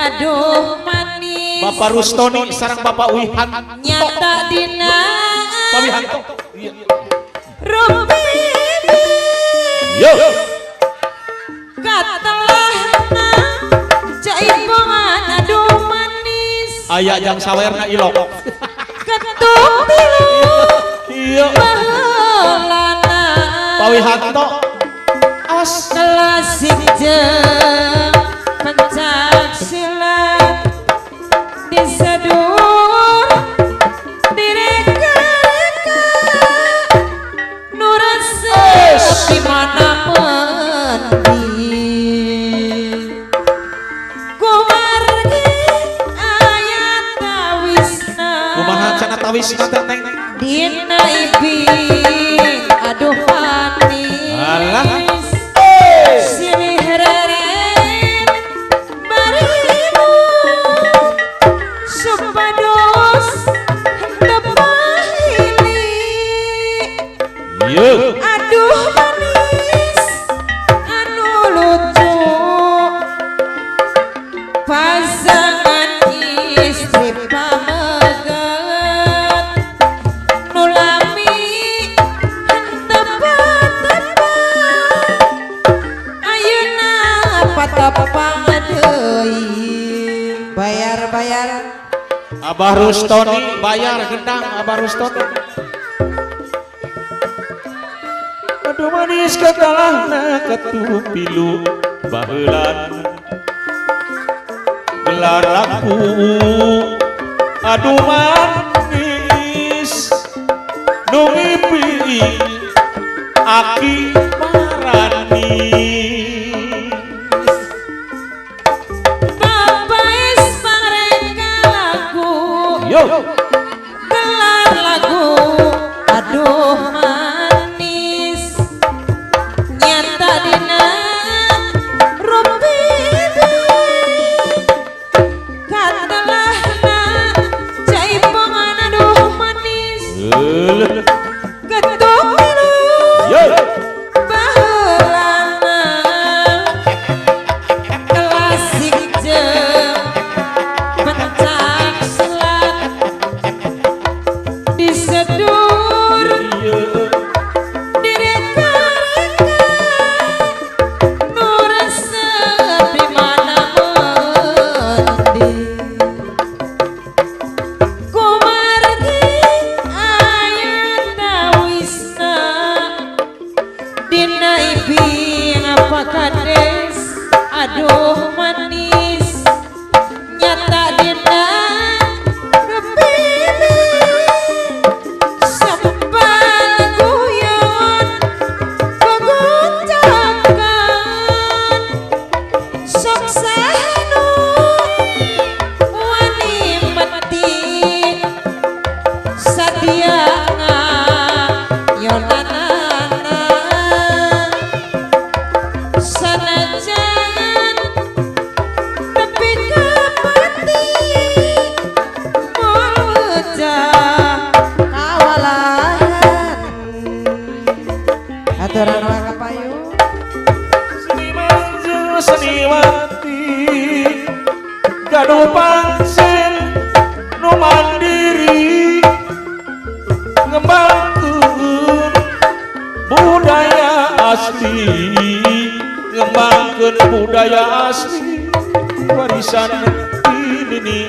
Aduh manis Bapak Rustoni sarang Bapak Wihan nyata dina Pak Wihanto Rupi yo katelahna caibongan aduh manis aya jang sawerna ilok ketuk pilu iya baheulana Pak Wihanto awas klasik jeung pencak silat disedur direka-reka nu resep di mana mendi kumargi ayat tawisna kumaha cenah tawisna teh neng dina ibing aduh manis alah silih reren barimu supados tepahili iya aduh manis anu lucu pasangan istri pamegat nulami ayeuna patapang deui bayar Abah Rustoni bayar gendang Abah Rustoni aduh manis katalahna katupilu baheulan gelar aku aduh manis nu mimpi aki marani babais mereka lagu yo gelar lagu aduh manis nyata dina rupibi katelahna caipongan aduh manis ketuk pilu yo baheulana klasik jeung pencak silat disedur direka-reka nu resep di mana mendi kumargi ayat tawisna dina ibing apa kades aduh manis nyata dina kepilih sempal guyon keguncakan sok sanu wani mati sadia yonanana sanajan tapi kapati mojah kawalan aturan waka payu seniman jeung seniwati gaduh pancen nu mandiri ngembangkeun budaya asli ngembangkeun budaya asli warisan ini